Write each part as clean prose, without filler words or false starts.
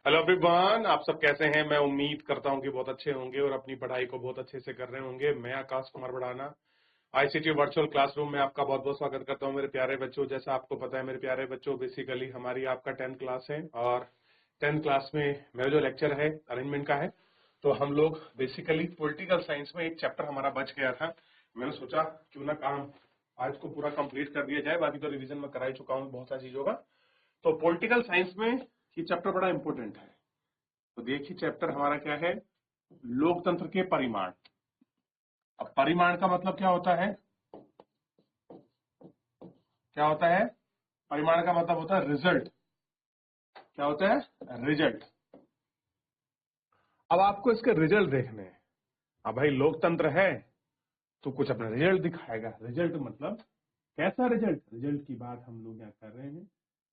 Hello everyone, आप सब कैसे हैं। मैं उम्मीद करता हूं कि बहुत अच्छे होंगे और अपनी पढ़ाई को बहुत अच्छे से कर रहे होंगे। मैं आकाश कुमार बढ़ाना आईसीटी वर्चुअल क्लासरूम में आपका बहुत बहुत स्वागत करता हूं मेरे प्यारे बच्चों। जैसा आपको पता है मेरे प्यारे बच्चों, बेसिकली हमारी आपका 10th क्लास है और 10th क्लास में मेरा जो लेक्चर है अरेंजमेंट का है। तो हम लोग बेसिकली पॉलिटिकल साइंस में एक चैप्टर हमारा बच गया था। मैंने सोचा क्यों ना काम आज को पूरा कंप्लीट कर दिया जाए। बाकी तो रिवीजन में करा ही चुका हूँ बहुत सारी चीजों का। तो पॉलिटिकल साइंस में ये चैप्टर बड़ा इंपॉर्टेंट है। तो देखिए चैप्टर हमारा क्या है, लोकतंत्र के परिमाण। अब परिमाण का मतलब क्या होता है, क्या होता है परिमाण का मतलब होता है रिजल्ट। क्या होता है रिजल्ट। अब आपको इसके रिजल्ट देखने हैं। अब भाई लोकतंत्र है तो कुछ अपना रिजल्ट दिखाएगा। रिजल्ट मतलब कैसा रिजल्ट। रिजल्ट की बात हम लोग यहाँ कर रहे हैं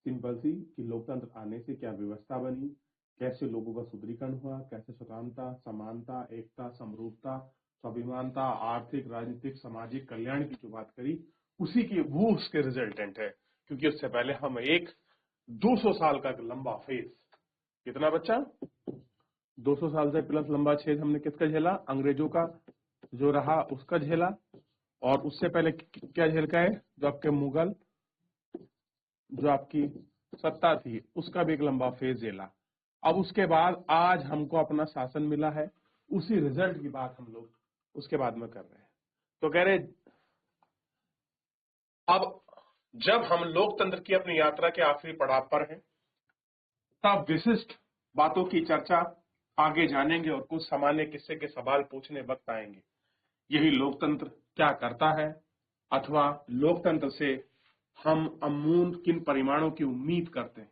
सिंपल सी कि लोकतंत्र आने से क्या व्यवस्था बनी, कैसे लोगों का सुदृढ़ीकरण हुआ, कैसे स्वतंत्रता, समानता, एकता, समरूपता, स्वाभिमानता, आर्थिक, राजनीतिक, सामाजिक कल्याण की जो बात करी उसी की वो उसके रिजल्टेंट है। क्योंकि उससे पहले हम एक 200 साल का लंबा फेज, कितना बच्चा 200 साल से प्लस लंबा छेद हमने किसका झेला, अंग्रेजों का जो रहा उसका झेला। और उससे पहले क्या झेल का है, जो आपके मुगल जो आपकी सत्ता थी उसका भी एक लंबा फेज झेला। अब उसके बाद आज हमको अपना शासन मिला है, उसी रिजल्ट की बात हम लोग उसके बाद में कर रहे हैं। तो कह रहे अब जब हम लोकतंत्र की अपनी यात्रा के आखिरी पड़ाव पर हैं तब विशिष्ट बातों की चर्चा आगे जानेंगे और कुछ सामान्य किस्से के सवाल पूछने वक्त आएंगे। यही लोकतंत्र क्या करता है अथवा लोकतंत्र से हम अमूल किन परिमाणों की उम्मीद करते हैं।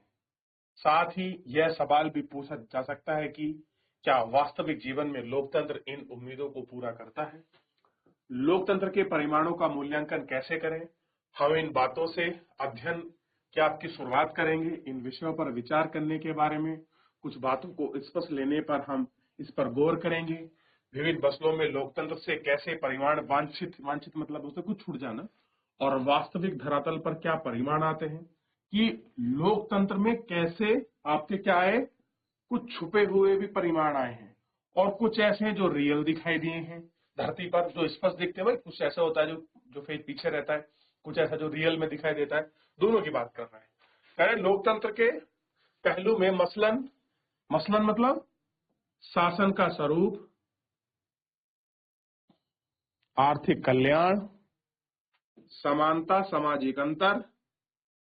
साथ ही यह सवाल भी पूछा जा सकता है कि क्या वास्तविक जीवन में लोकतंत्र इन उम्मीदों को पूरा करता है। लोकतंत्र के परिमाणों का मूल्यांकन कैसे करें, हम इन बातों से अध्ययन की आपकी शुरुआत करेंगे। इन विषयों पर विचार करने के बारे में कुछ बातों को स्पष्ट लेने पर हम इस पर गौर करेंगे। विविध मसलों में लोकतंत्र से कैसे परिमाण वांछित वांछित मतलब उससे कुछ छूट जाना और वास्तविक धरातल पर क्या परिमाण आते हैं कि लोकतंत्र में कैसे आपके क्या आए, कुछ छुपे हुए भी परिमाण आए हैं और कुछ ऐसे हैं जो रियल दिखाई दिए हैं धरती पर, जो स्पष्ट दिखते हैं। भाई कुछ ऐसा होता है जो फेज पीछे रहता है, कुछ ऐसा जो रियल में दिखाई देता है। दोनों की बात कर रहे हैं। कह रहे लोकतंत्र के पहलू में मसलन मसलन मतलब शासन का स्वरूप, आर्थिक कल्याण, समानता, सामाजिक अंतर,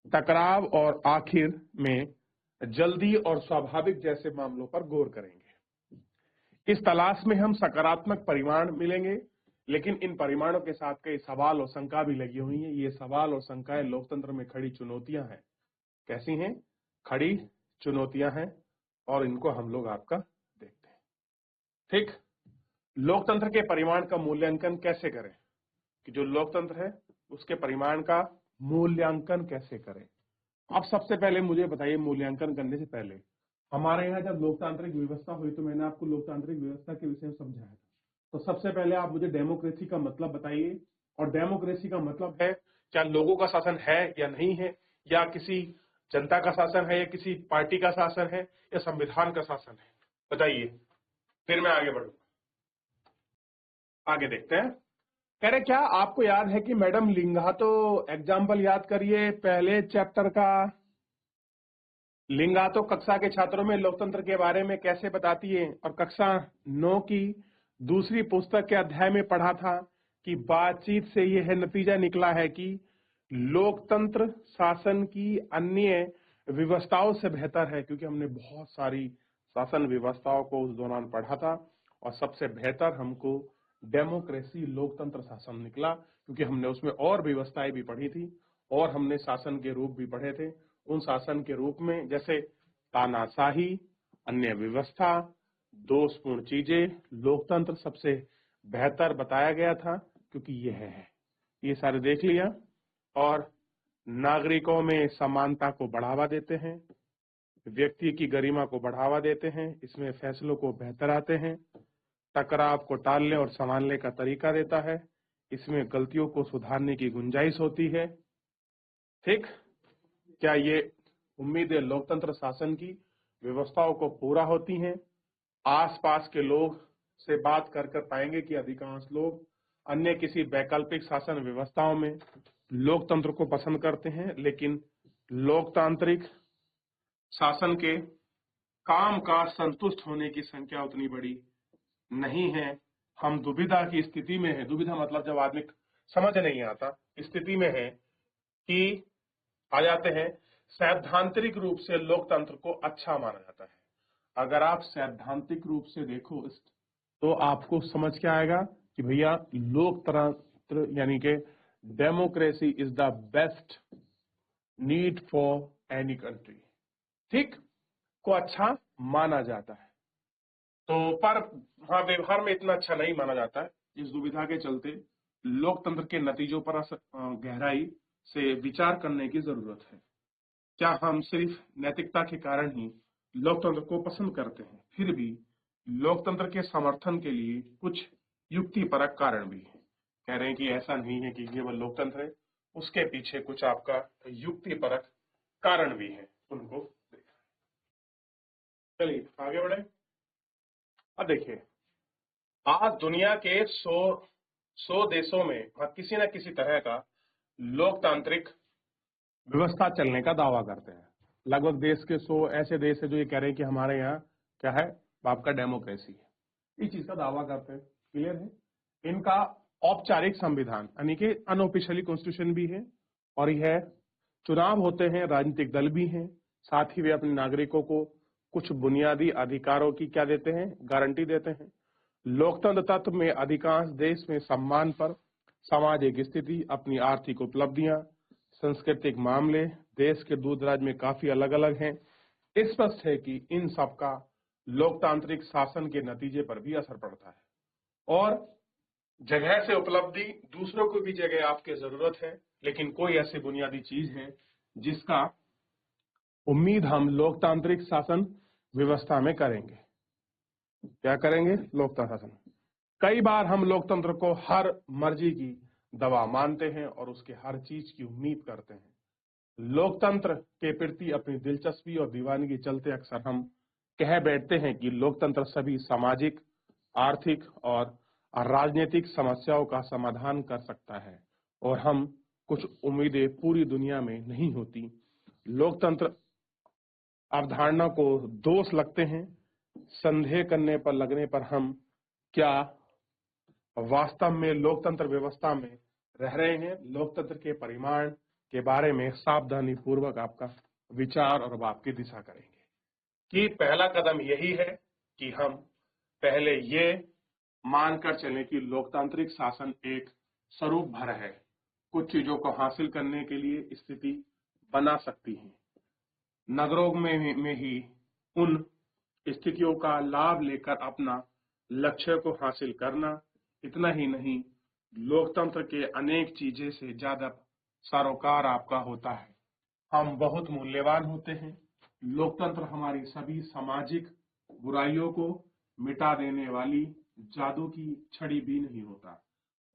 टकराव और आखिर में जल्दी और स्वाभाविक जैसे मामलों पर गौर करेंगे। इस तलाश में हम सकारात्मक परिमाण मिलेंगे, लेकिन इन परिमाणों के साथ कई सवाल और शंका भी लगी हुई हैं। ये सवाल और शंकाएं लोकतंत्र में खड़ी चुनौतियां हैं। कैसी हैं, खड़ी चुनौतियां हैं और इनको हम लोग आपका देखते हैं। ठीक, लोकतंत्र के परिमाण का मूल्यांकन कैसे करें, कि जो लोकतंत्र है उसके परिमाण का मूल्यांकन कैसे करें। अब सबसे पहले मुझे बताइए, मूल्यांकन करने से पहले हमारे यहाँ जब लोकतांत्रिक व्यवस्था हुई तो मैंने आपको लोकतांत्रिक व्यवस्था के विषय में समझाया था। तो सबसे पहले आप मुझे डेमोक्रेसी का मतलब बताइए। और डेमोक्रेसी का मतलब है क्या लोगों का शासन है या नहीं है, या किसी जनता का शासन है, या किसी पार्टी का शासन है, या संविधान का शासन है, बताइए। फिर मैं आगे बढ़ूंगा, आगे देखते हैं। कह रहे क्या आपको याद है कि मैडम लिंगातो एग्जाम्पल याद करिए पहले चैप्टर का। लिंगातो कक्षा के छात्रों में लोकतंत्र के बारे में कैसे बताती है, और कक्षा 9 की दूसरी पुस्तक के अध्याय में पढ़ा था कि बातचीत से यह नतीजा निकला है कि लोकतंत्र शासन की अन्य व्यवस्थाओं से बेहतर है। क्योंकि हमने बहुत सारी शासन व्यवस्थाओं को उस दौरान पढ़ा था और सबसे बेहतर हमको डेमोक्रेसी लोकतंत्र शासन निकला, क्योंकि हमने उसमें और व्यवस्थाएं भी पढ़ी थी और हमने शासन के रूप भी पढ़े थे। उन शासन के रूप में जैसे तानाशाही, अन्य व्यवस्था, दोषपूर्ण चीजें, लोकतंत्र सबसे बेहतर बताया गया था क्योंकि यह है, ये सारे देख लिया। और नागरिकों में समानता को बढ़ावा देते हैं, व्यक्ति की गरिमा को बढ़ावा देते हैं, इसमें फैसलों को बेहतर आते हैं, टकराव को टालने और संभालने का तरीका देता है, इसमें गलतियों को सुधारने की गुंजाइश होती है। ठीक, क्या ये उम्मीद है लोकतंत्र शासन की व्यवस्थाओं को पूरा होती हैं। आसपास के लोग से बात कर कर पाएंगे कि अधिकांश लोग अन्य किसी वैकल्पिक शासन व्यवस्थाओं में लोकतंत्र को पसंद करते हैं, लेकिन लोकतांत्रिक शासन के काम का संतुष्ट होने की संख्या उतनी बड़ी नहीं है। हम दुविधा की स्थिति में है। दुविधा मतलब जब आदमी समझ नहीं आता स्थिति में है कि आ जाते हैं। सैद्धांतिक रूप से लोकतंत्र को अच्छा माना जाता है। अगर आप सैद्धांतिक रूप से देखो तो आपको समझ क्या आएगा कि भैया लोकतंत्र यानी कि democracy is the best need for any country, ठीक, को अच्छा माना जाता है। तो पर हाँ, व्यवहार में इतना अच्छा नहीं माना जाता है। इस दुविधा के चलते लोकतंत्र के नतीजों पर गहराई से विचार करने की जरूरत है। क्या हम सिर्फ नैतिकता के कारण ही लोकतंत्र को पसंद करते हैं? फिर भी लोकतंत्र के समर्थन के लिए कुछ युक्तिपरक कारण भी हैं। कह रहे हैं कि ऐसा नहीं है कि केवल लोकतंत्र है, उसके पीछे कुछ आपका युक्तिपरक कारण भी है, उनको देखा। चलिए आगे बढ़े। अब देखिए, आज दुनिया के 100 देशों में किसी न किसी तरह का लोकतांत्रिक व्यवस्था चलने का दावा करते हैं। लगभग देश के 100 ऐसे देश है जो ये कह रहे हैं कि हमारे यहाँ क्या है, आपका डेमोक्रेसी है। इस चीज का दावा करते हैं। क्लियर है? इनका औपचारिक संविधान यानी कि अनऑफिशियली कॉन्स्टिट्यूशन भी है, और यह चुनाव होते हैं, राजनीतिक दल भी हैं, साथ ही वे अपने नागरिकों को कुछ बुनियादी अधिकारों की क्या देते हैं, गारंटी देते हैं। लोकतंत्र तत्व में अधिकांश देश में सम्मान पर सामाजिक स्थिति, अपनी आर्थिक उपलब्धियां, सांस्कृतिक मामले देश के दूर दराज में काफी अलग अलग हैं। स्पष्ट है कि इन सबका लोकतांत्रिक शासन के नतीजे पर भी असर पड़ता है, और जगह से उपलब्धि, दूसरों को भी जगह आपकी जरूरत है, लेकिन कोई ऐसी बुनियादी चीज है जिसका उम्मीद हम लोकतांत्रिक शासन व्यवस्था में करेंगे। क्या करेंगे? लोकतंत्र शासन। कई बार हम लोकतंत्र को हर मर्जी की दवा मानते हैं और उसके हर चीज की उम्मीद करते हैं। लोकतंत्र के प्रति अपनी दिलचस्पी और दीवानगी चलते अक्सर हम कह बैठते हैं कि लोकतंत्र सभी सामाजिक, आर्थिक और राजनीतिक समस्याओं का समाधान कर सकता है, और हम कुछ उम्मीदें पूरी दुनिया में नहीं होती। लोकतंत्र अवधारणा को दोष लगते हैं। संदेह करने पर लगने पर हम क्या वास्तव में लोकतंत्र व्यवस्था में रह रहे हैं? लोकतंत्र के परिमाण के बारे में सावधानी पूर्वक आपका विचार और आपकी दिशा करेंगे कि पहला कदम यही है कि हम पहले ये मानकर चलें कि लोकतांत्रिक शासन एक स्वरूप भर है, कुछ चीजों को हासिल करने के लिए स्थिति बना सकती है। नगरों में ही उन स्थितियों का लाभ लेकर अपना लक्ष्य को हासिल करना। इतना ही नहीं, लोकतंत्र के अनेक चीजें से ज्यादा सरोकार आपका होता है। हम बहुत मूल्यवान होते हैं। लोकतंत्र हमारी सभी सामाजिक बुराइयों को मिटा देने वाली जादू की छड़ी भी नहीं होता।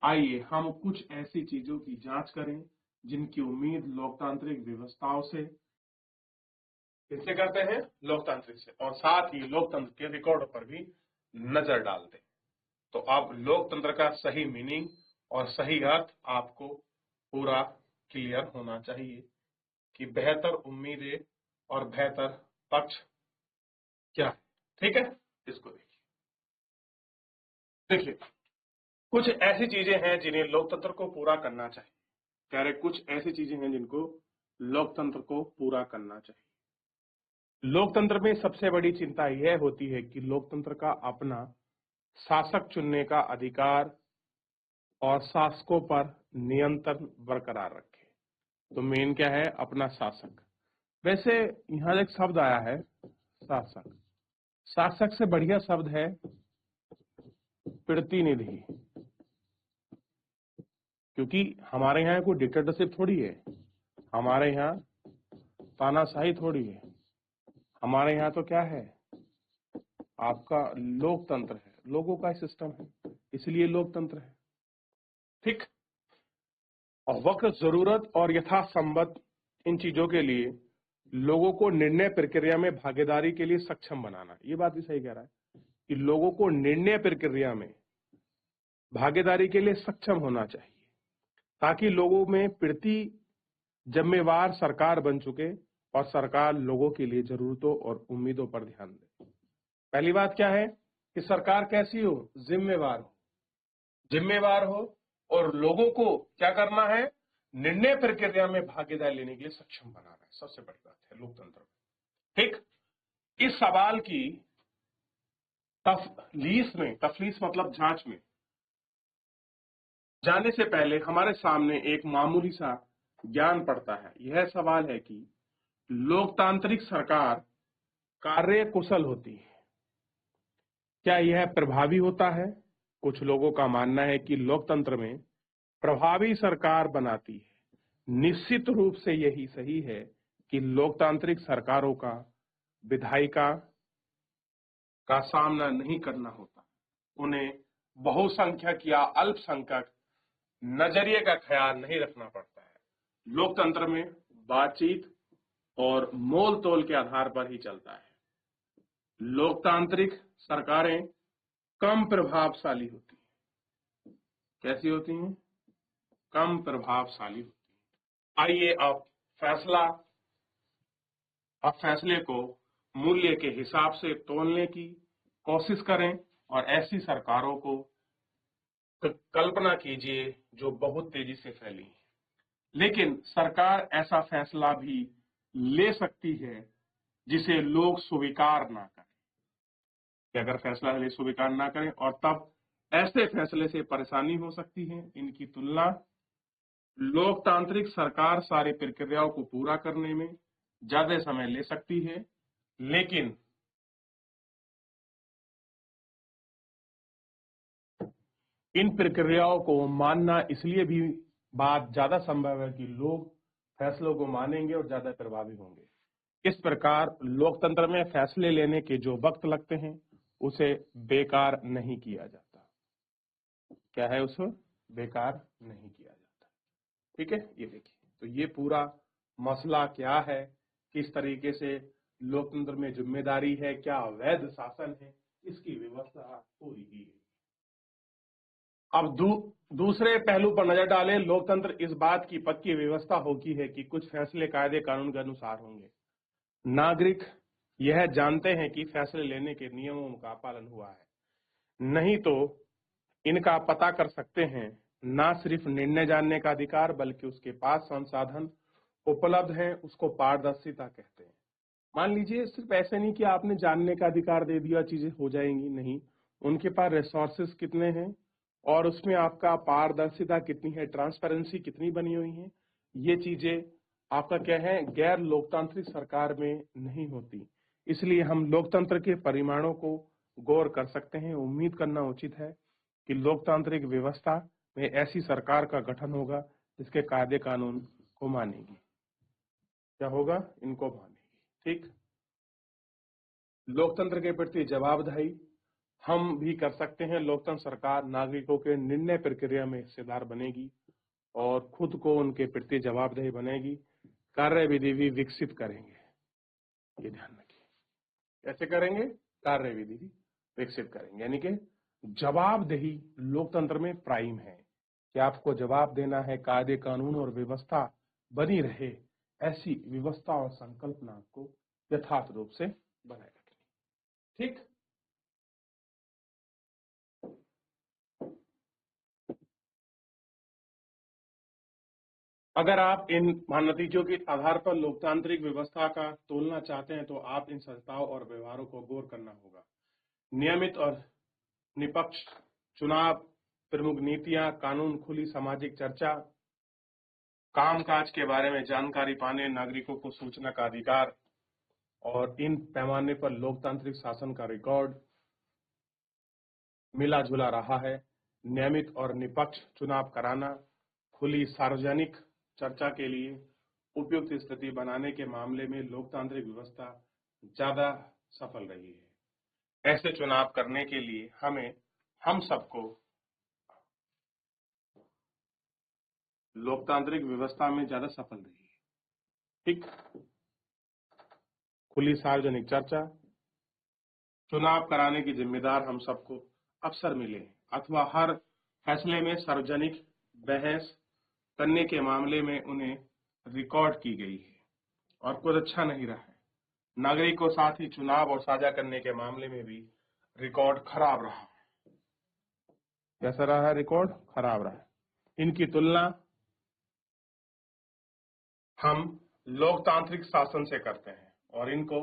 आइए हम कुछ ऐसी चीजों की जांच करें जिनकी उम्मीद लोकतांत्रिक व्यवस्थाओं से किससे करते हैं? लोकतांत्रिक से, और साथ ही लोकतंत्र के रिकॉर्ड पर भी नजर डालते हैं। तो आप लोकतंत्र का सही मीनिंग और सही अर्थ आपको पूरा क्लियर होना चाहिए कि बेहतर उम्मीदें और बेहतर पक्ष क्या है। ठीक है, इसको देखिए कुछ ऐसी चीजें हैं जिन्हें लोकतंत्र को पूरा करना चाहिए। कह रहे कुछ ऐसी चीजें हैं जिनको लोकतंत्र को पूरा करना चाहिए। लोकतंत्र में सबसे बड़ी चिंता यह होती है कि लोकतंत्र का अपना शासक चुनने का अधिकार और शासकों पर नियंत्रण बरकरार रखे। तो मेन क्या है? अपना शासक। वैसे यहां एक शब्द आया है शासक। शासक से बढ़िया शब्द है प्रतिनिधि, क्योंकि हमारे यहाँ कोई डिक्टेटरशिप थोड़ी है, हमारे यहाँ तानाशाही थोड़ी है, हमारे यहाँ तो क्या है, आपका लोकतंत्र है, लोगों का सिस्टम है, इसलिए लोकतंत्र है। ठीक, और वक्त, जरूरत और यथासंभव इन चीजों के लिए लोगों को निर्णय प्रक्रिया में भागीदारी के लिए सक्षम बनाना, ये बात भी सही कह रहा है कि लोगों को निर्णय प्रक्रिया में भागीदारी के लिए सक्षम होना चाहिए, ताकि लोगों में प्रति जिम्मेवार सरकार बन चुके और सरकार लोगों के लिए जरूरतों और उम्मीदों पर ध्यान दे। पहली बात क्या है कि सरकार कैसी हो, जिम्मेवार हो और लोगों को क्या करना है, निर्णय प्रक्रिया में भागीदारी लेने के लिए सक्षम बनाना है। सबसे बड़ी बात है लोकतंत्र में। ठीक, इस सवाल की तफलीस मतलब जांच में जाने से पहले हमारे सामने एक मामूली सा ज्ञान पड़ता है। यह सवाल है कि लोकतांत्रिक सरकार कार्य कुशल होती है, क्या यह प्रभावी होता है? कुछ लोगों का मानना है कि लोकतंत्र में प्रभावी सरकार बनाती है। निश्चित रूप से यही सही है कि लोकतांत्रिक सरकारों का विधायिका का सामना नहीं करना होता, उन्हें बहुसंख्यक या अल्पसंख्यक नजरिए का ख्याल नहीं रखना पड़ता है। लोकतंत्र में बातचीत और मोल तोल के आधार पर ही चलता है। लोकतांत्रिक सरकारें कम प्रभावशाली होती हैं। कैसी होती हैं? कम प्रभावशाली होती हैं। आइए अब फैसले को मूल्य के हिसाब से तोलने की कोशिश करें और ऐसी सरकारों को कल्पना कीजिए जो बहुत तेजी से फैली है। लेकिन सरकार ऐसा फैसला भी ले सकती है जिसे लोग स्वीकार ना करें, कि अगर फैसला ले स्वीकार ना करें, और तब ऐसे फैसले से परेशानी हो सकती है। इनकी तुलना लोकतांत्रिक सरकार सारी प्रक्रियाओं को पूरा करने में ज्यादा समय ले सकती है, लेकिन इन प्रक्रियाओं को मानना इसलिए भी बात ज्यादा संभव है कि लोग फैसलों को मानेंगे और ज्यादा प्रभावी होंगे। इस प्रकार लोकतंत्र में फैसले लेने के जो वक्त लगते हैं उसे बेकार नहीं किया जाता। क्या है, उसे बेकार नहीं किया जाता। ठीक है, ये देखिए, तो ये पूरा मसला क्या है, किस तरीके से लोकतंत्र में जिम्मेदारी है, क्या वैध शासन है, इसकी व्यवस्था पूरी की गई। अब दूसरे पहलू पर नजर डालें। लोकतंत्र इस बात की पक्की व्यवस्था होती है कि कुछ फैसले कायदे कानून के अनुसार होंगे। नागरिक यह जानते हैं कि फैसले लेने के नियमों का पालन हुआ है, नहीं तो इनका पता कर सकते हैं। ना सिर्फ निर्णय जानने का अधिकार, बल्कि उसके पास संसाधन उपलब्ध हैं, उसको पारदर्शिता कहते हैं। मान लीजिए सिर्फ ऐसे नहीं कि आपने जानने का अधिकार दे दिया चीजें हो जाएंगी, नहीं, उनके पास रिसोर्सेस कितने हैं और उसमें आपका पारदर्शिता कितनी है, ट्रांसपेरेंसी कितनी बनी हुई है, ये चीजें आपका क्या है, गैर लोकतांत्रिक सरकार में नहीं होती। इसलिए हम लोकतंत्र के परिमाणों को गौर कर सकते हैं। उम्मीद करना उचित है कि लोकतांत्रिक व्यवस्था में ऐसी सरकार का गठन होगा जिसके कायदे कानून को मानेगी। क्या होगा? इनको मानेगी। ठीक, लोकतंत्र के प्रति जवाबदेही हम भी कर सकते हैं। लोकतंत्र सरकार नागरिकों के निर्णय प्रक्रिया में हिस्सेदार बनेगी और खुद को उनके प्रति जवाबदेही बनेगी। कार्य विधि भी विकसित करेंगे, ये ध्यान रखिए। कैसे करेंगे? कार्य विधि भी विकसित करेंगे, यानी कि जवाबदेही लोकतंत्र में प्राइम है कि आपको जवाब देना है। कायदे कानून और व्यवस्था बनी रहे, ऐसी व्यवस्था और संकल्पना को यथार्थ रूप से बनाए रखनी। ठीक, अगर आप इन नतीजों के आधार पर लोकतांत्रिक व्यवस्था का तोलना चाहते हैं तो आप इन संस्थाओं और व्यवहारों को गौर करना होगा। नियमित और निष्पक्ष चुनाव, प्रमुख नीतियां, कानून, खुली सामाजिक चर्चा, कामकाज के बारे में जानकारी पाने, नागरिकों को सूचना का अधिकार, और इन पैमाने पर लोकतांत्रिक शासन का रिकॉर्ड मिला जुला रहा है। नियमित और निष्पक्ष चुनाव कराना, खुली सार्वजनिक चर्चा के लिए उपयुक्त स्थिति बनाने के मामले में लोकतांत्रिक व्यवस्था ज्यादा सफल रही है। ऐसे चुनाव करने के लिए हम सबको लोकतांत्रिक व्यवस्था में ज्यादा सफल रही है। ठीक, खुली सार्वजनिक चर्चा, चुनाव कराने की जिम्मेदार हम सबको अवसर मिले अथवा हर फैसले में सार्वजनिक बहस करने के मामले में उन्हें रिकॉर्ड की गई है और कुछ अच्छा नहीं रहा है। नागरिकों साथ ही चुनाव और साझा करने के मामले में भी रिकॉर्ड खराब रहा है। कैसा रहा है? रिकॉर्ड खराब रहा है। इनकी तुलना हम लोकतांत्रिक शासन से करते हैं और इनको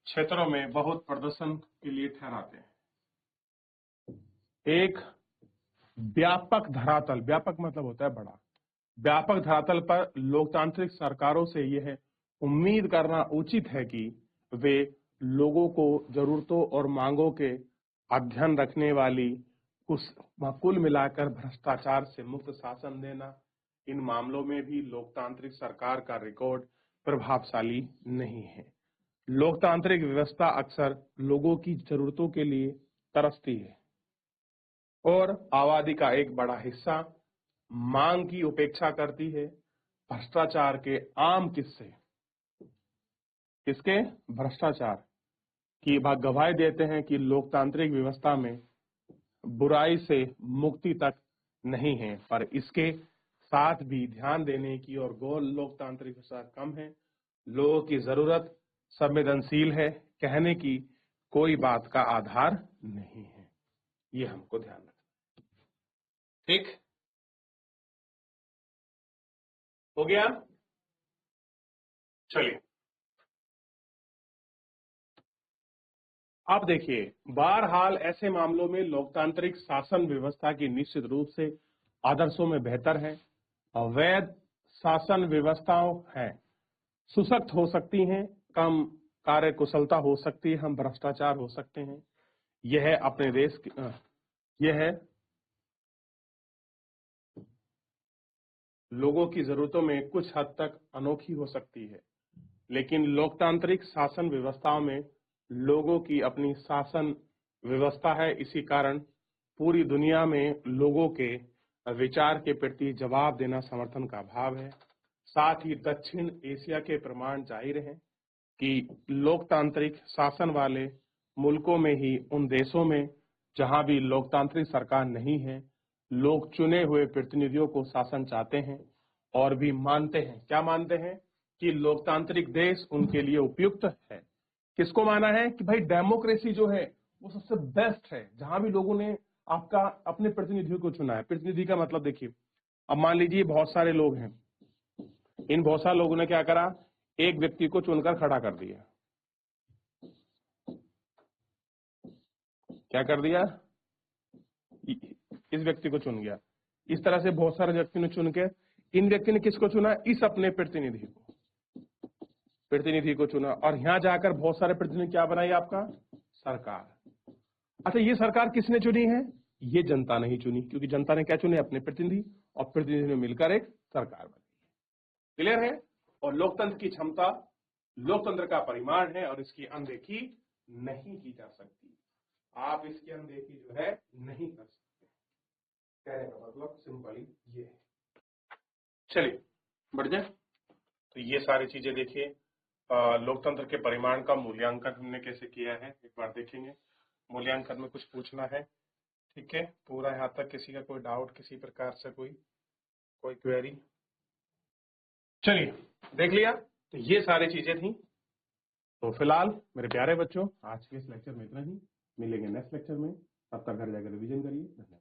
क्षेत्रों में बहुत प्रदर्शन के लिए ठहराते हैं। एक व्यापक धरातल, व्यापक मतलब होता है बड़ा, व्यापक धरातल पर लोकतांत्रिक सरकारों से यह उम्मीद करना उचित है कि वे लोगों को जरूरतों और मांगों के अध्ययन रखने वाली कुल मिलाकर भ्रष्टाचार से मुक्त शासन देना। इन मामलों में भी लोकतांत्रिक सरकार का रिकॉर्ड प्रभावशाली नहीं है। लोकतांत्रिक व्यवस्था अक्सर लोगों की जरूरतों के लिए तरसती है और आबादी का एक बड़ा हिस्सा मांग की उपेक्षा करती है। भ्रष्टाचार के आम किस्से किसके? भ्रष्टाचार की गवाही देते हैं कि लोकतांत्रिक व्यवस्था में बुराई से मुक्ति तक नहीं है, पर इसके साथ भी ध्यान देने की और गैर लोकतांत्रिक व्यवस्था कम है। लोगों की जरूरत संवेदनशील है, कहने की कोई बात का आधार नहीं है। ये हमको ध्यान रखना। ठीक हो गया? चलिए अब देखिए, बहरहाल ऐसे मामलों में लोकतांत्रिक शासन व्यवस्था की निश्चित रूप से आदर्शों में बेहतर है। अवैध शासन व्यवस्थाओं है सुसख्त हो सकती हैं, कम कार्य कुशलता हो सकती है, हम भ्रष्टाचार हो सकते हैं। यह अपने देश की यह लोगों की जरूरतों में कुछ हद तक अनोखी हो सकती है, लेकिन लोकतांत्रिक शासन व्यवस्थाओं में लोगों की अपनी शासन व्यवस्था है। इसी कारण पूरी दुनिया में लोगों के विचार के प्रति जवाब देना समर्थन का भाव है। साथ ही दक्षिण एशिया के प्रमाण जाहिर हैं कि लोकतांत्रिक शासन वाले मुल्कों में ही, उन देशों में जहां भी लोकतांत्रिक सरकार नहीं है, लोग चुने हुए प्रतिनिधियों को शासन चाहते हैं और भी मानते हैं। क्या मानते हैं? कि लोकतांत्रिक देश उनके लिए उपयुक्त है। किसको माना है? कि भाई डेमोक्रेसी जो है वो सबसे बेस्ट है, जहां भी लोगों ने आपका अपने प्रतिनिधियों को चुना है। प्रतिनिधि का मतलब देखिए, अब मान लीजिए बहुत सारे लोग हैं, इन बहुत सारे लोगों ने क्या करा? एक व्यक्ति को चुनकर खड़ा कर दिया। क्या कर दिया? इस व्यक्ति को चुन गया। इस तरह से बहुत सारे व्यक्ति ने चुन के इन व्यक्ति ने किसको चुना? इस अपने प्रतिनिधि को चुना और यहां जाकर बहुत सारे प्रतिनिधि क्या बनाई? आपका सरकार। अच्छा, ये सरकार किसने चुनी है? ये जनता नहीं चुनी, क्योंकि जनता ने क्या चुने? अपने प्रतिनिधि, और प्रतिनिधि ने मिलकर एक सरकार बनाई। क्लियर है? और लोकतंत्र की क्षमता लोकतंत्र का परिमाण है और इसकी अनदेखी नहीं की जा सकती। आप इसकी अनदेखी जो है नहीं कर सकते। कहने का मतलब सिंपली ये है। चलिए बढ़ जाए। तो ये सारी चीजें देखिए, लोकतंत्र के परिमाण का मूल्यांकन हमने कैसे किया है एक बार देखेंगे। मूल्यांकन में कुछ पूछना है, ठीक है? पूरा यहाँ तक किसी का कोई डाउट, किसी प्रकार से कोई क्वेरी? चलिए देख लिया। तो ये सारी चीजें थी। तो फिलहाल मेरे प्यारे बच्चों, आज के इस लेक्चर में इतना ही। मिलेंगे नेक्स्ट लेक्चर में, तब तक घर जाकर रिवीजन करिए। धन्यवाद।